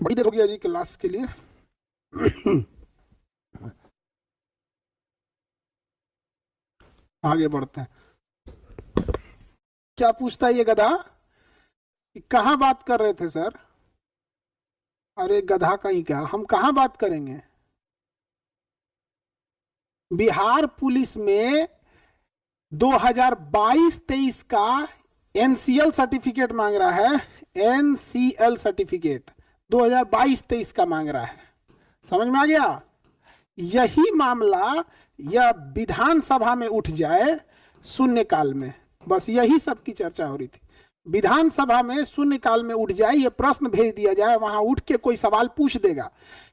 बड़ी देर हो गया जी क्लास के लिए। आगे बढ़ते हैं। क्या पूछता है ये गधा कि कहाँ बात कर रहे थे सर? अरे गधा कहीं का, हम कहाँ बात करेंगे? बिहार पुलिस में 2022-23 का एनसीएल सर्टिफिकेट मांग रहा है। एनसीएल सर्टिफिकेट 2022-23 का मांग रहा है। समझ में आ गया? यही मामला यह विधानसभा में उठ जाए शून्यकाल में, बस यही सब की चर्चा हो रही थी। विधानसभा में शून्यकाल में उठ जाए, ये प्रश्न भेज दिया जाए, वहां उठ के कोई सवाल पूछ देगा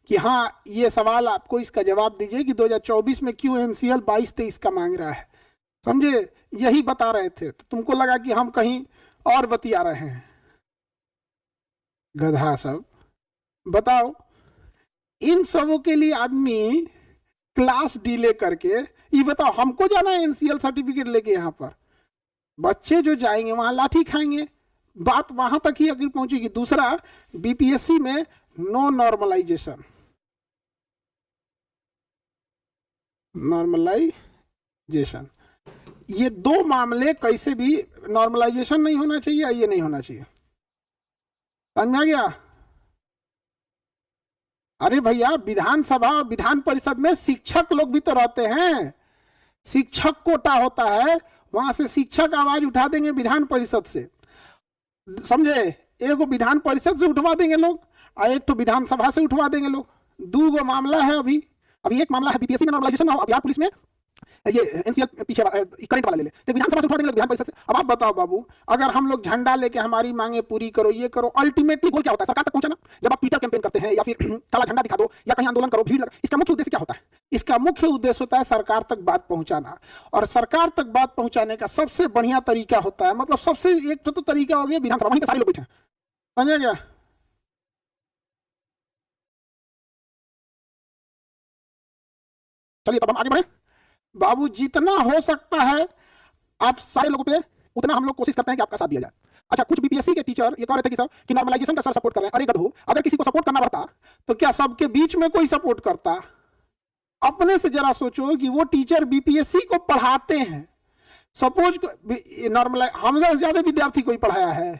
कि हाँ ये सवाल आपको इसका जवाब दीजिए कि 2024 में क्यों एनसीएल 22-23 का मांग रहा है। समझे? यही बता रहे थे तो तुमको लगा कि हम कहीं और बतिया रहे हैं। गधा सब। बताओ, इन सबों के लिए आदमी क्लास डिले करके, ये बताओ हमको जाना है एनसीएल सर्टिफिकेट लेके, यहां पर बच्चे जो जाएंगे वहां लाठी खाएंगे। बात वहां तक ही अगर पहुंचेगी। दूसरा, बीपीएससी में नो नॉर्मलाइजेशन, नॉर्मलाइजेशन, ये दो मामले कैसे भी, नॉर्मलाइजेशन नहीं होना चाहिए, ये नहीं होना चाहिए। समझ में आ गया? अरे भैया, विधानसभा विधान परिषद में शिक्षक लोग भी तो रहते हैं। शिक्षक कोटा होता है, वहां से शिक्षक आवाज उठा देंगे विधान परिषद से। समझे? एक विधान परिषद से उठवा देंगे लोग और एक तो विधानसभा से उठवा देंगे लोग। दो गो मामला है अभी। अभी एक मामला है बीपीएससी में नॉर्मलाइजेशन, और बिहार पुलिस में ये एनसीएल पीछे करंट वाला ले ले, तो विधानसभा से उठवा देंगे विधान परिषद से। अब आप बताओ बाबू, अगर हम लोग झंडा लेके हमारी मांगे पूरी करो, ये करो, अल्टीमेटली गोल क्या होता है? सरकार तक पहुंचाना। जब आप ट्विटर कैंपेन करते हैं या फिर काला झंडा दिखा दो या कहीं आंदोलन करो, भीड़ लगा, इसका मुख्य उद्देश्य क्या होता है? इसका मुख्य उद्देश्य होता है सरकार तक बात पहुंचाना। और सरकार तक बात पहुंचाने का सबसे बढ़िया तरीका होता है, मतलब सबसे एक तो तरीका हो गया विधानसभा, वहीं पे सारे लोग बैठे हैं। समझ गया? चलिए तब हम आगे बढ़े। बाबू, जितना हो सकता है आप सारे लोगों पे उतना हम लोग कोशिश करते हैं कि आपका साथ दिया जाए। अच्छा, कुछ बीपीएससी के टीचर ये कह रहे थे कि सर कि नॉर्मलाइजेशन का सर सपोर्ट कर रहे हैं। अरे गधो, अगर किसी को सपोर्ट करना रहता तो क्या सबके बीच में कोई सपोर्ट करता? अपने से जरा सोचो कि वो टीचर बीपीएससी को पढ़ाते हैं। सपोज नॉर्मलाइज हमसे ज्यादा विद्यार्थी कोई पढ़ाया है,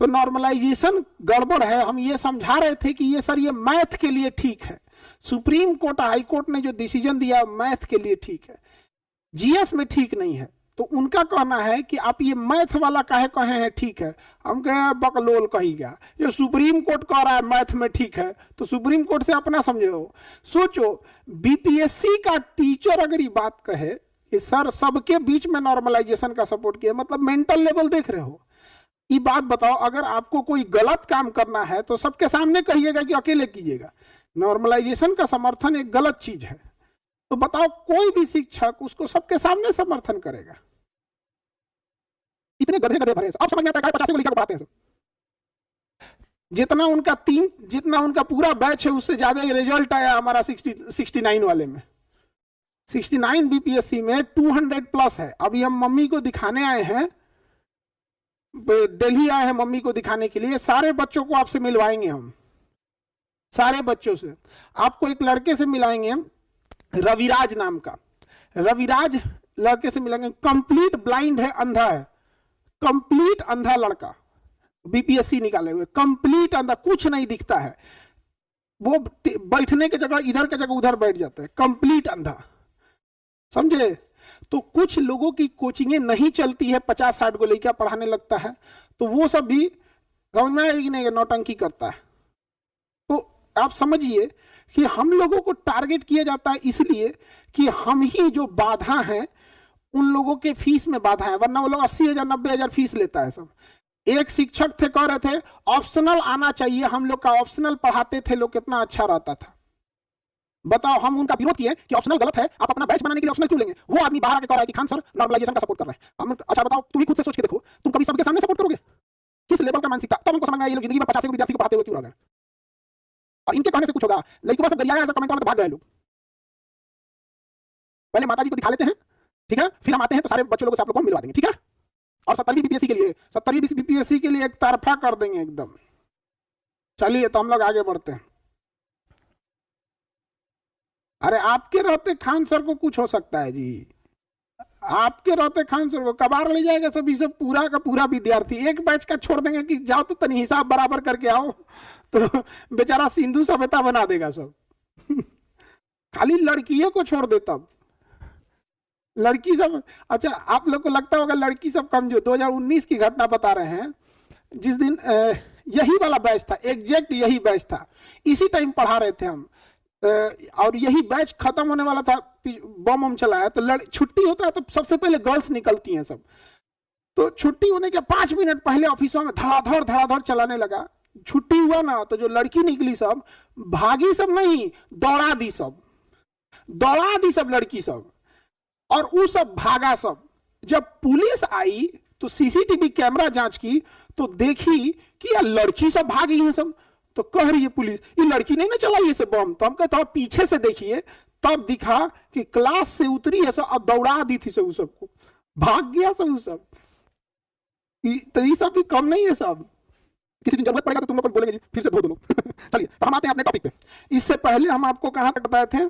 तो नॉर्मलाइजेशन गड़बड़ है। हम ये समझा रहे थे कि ये सर ये मैथ के लिए ठीक है। सुप्रीम कोर्ट, हाई कोर्ट ने जो डिसीजन दिया मैथ के लिए ठीक है, जीएस में ठीक नहीं है। तो उनका कहना है कि आप ये मैथ वाला काहे कहे हैं ठीक है। हम कहे बकलोल कहेगा, ये सुप्रीम कोर्ट कह रहा है मैथ में ठीक है, तो सुप्रीम कोर्ट से अपना समझो। सोचो, बीपीएससी का टीचर अगर ये बात कहे कि सर सबके बीच में नॉर्मलाइजेशन का सपोर्ट किया, मतलब मेंटल लेवल देख रहे हो। ये बात बताओ, अगर आपको कोई गलत काम करना है तो सबके सामने कहिएगा कि अकेले कीजिएगा। नॉर्मलाइजेशन का समर्थन एक गलत चीज है, तो बताओ कोई भी शिक्षक उसको सबके सामने समर्थन करेगा? इतने गधे गधे भरे। अब समझ में आता है 50 को लेकर पढ़ाते हैं। जितना उनका पूरा बैच है उससे ज्यादा रिजल्ट आया हमारा 69 वाले में। 69 बीपीएससी में 200 प्लस है। अभी हम मम्मी को दिखाने आए हैं, दिल्ली आए हैं मम्मी को दिखाने के लिए। सारे बच्चों को आपसे मिलवाएंगे हम, सारे बच्चों से। आपको एक लड़के से मिलाएंगे हम, रविराज नाम का। रविराज लड़के से मिलेंगे, कंप्लीट ब्लाइंड है, अंधा है, कंप्लीट अंधा लड़का, बीपीएससी निकाले हुए, कंप्लीट अंधा, कुछ नहीं दिखता है। वो बैठने की जगह इधर की जगह उधर बैठ जाता है, कंप्लीट अंधा। समझे? तो कुछ लोगों की कोचिंगें नहीं चलती है, 50-60 को लेकर पढ़ाने लगता है, तो वो सब भी समझ में आएगी नहीं, नौटंकी करता है। तो आप समझिए कि हम लोगों को टारगेट किया जाता है इसलिए कि हम ही जो बाधा हैं उन लोगों के फीस में बाधा है, वरना वो लोग 80,000 90,000 फीस लेता है सब। एक शिक्षक थे, कह रहे थे ऑप्शनल आना चाहिए, हम लोग का ऑप्शनल पढ़ाते थे लोग, कितना अच्छा रहता था। बताओ, हम उनका विरोध किए कि ऑप्शनल गलत है, आप अपना बैच बनाने के लिए ऑप्शनल क्यों लेंगे? वो आदमी बाहर आके कह रहा है कि खान सर नॉर्मलाइजेशन का सपोर्ट कर रहे हैं। हम अच्छा बताओ, तुम ही खुद से सोच के देखो, तुम कभी सबके सामने सपोर्ट करोगे? किस लेवल का मानसिकता? तब हमको समझ में आया ये लोग जिंदगी में 50 विद्यार्थी को पढ़ाते हुए क्यों रह गए। और इनके कहने से कुछ होगा, लेकिन सब गरियाया ऐसा कमेंट करके भाग गए लोग। पहले माताजी को दिखा लेते हैं, ठीक है, फिर हम आते हैं तो सारे बच्चों लोगों से आप लोगों को मिलवा देंगे, ठीक है। और 70वीं बीपीएससी के लिए एक तरफा कर देंगे एकदम। चलिए तो हम लोग आगे बढ़ते हैं। अरे आपके रहते खान सर को कुछ हो सकता है जी, आपके रहते खान सर को कबार ले जाएगा सभी सब, पूरा का पूरा विद्यार्थी एक बैच का छोड़ देंगे कि जाओ तो तनी हिसाब बराबर करके आओ, तो बेचारा सिंधु सभ्यता बना देगा सब। खाली लड़कियों को छोड़ दे तब, लड़की सब। अच्छा आप लोग को लगता होगा लड़की सब कमजोर, 2019 की घटना बता रहे हैं, जिस दिन यही वाला बैच था, एग्जैक्ट यही बैच था, इसी टाइम पढ़ा रहे थे हम, और यही बैच खत्म होने वाला था, बम चलाया, तो छुट्टी होता है तो सबसे पहले गर्ल्स निकलती हैं सब, तो छुट्टी होने के 5 मिनट पहले ऑफिसों में धड़ाधड़ चलाने लगा। छुट्टी हुआ ना तो जो लड़की निकली सब भागी सब नहीं, दौड़ा दी सब, दौड़ा दी सब लड़की सब, और वो सब भागा सब। जब पुलिस आई तो सीसीटीवी कैमरा जांच की तो देखी कि यार लड़की सब भागी है सब, तो कह रही है पुलिस ये लड़की नहीं ना चलाई है बम, तो हम कहते पीछे से देखिए, तब दिखा कि क्लास से उतरी है सब और दौड़ा दी थी सब, सबको भाग गया सब सब। तो ये सब भी कम नहीं है सब, किसी दिन जरूरत पड़ेगा तो तुम लोग बोलेंगे फिर से धो दो। चलिए तो हम आते हैं अपने टॉपिक पे। इससे पहले हम आपको कहां तक बताए थे,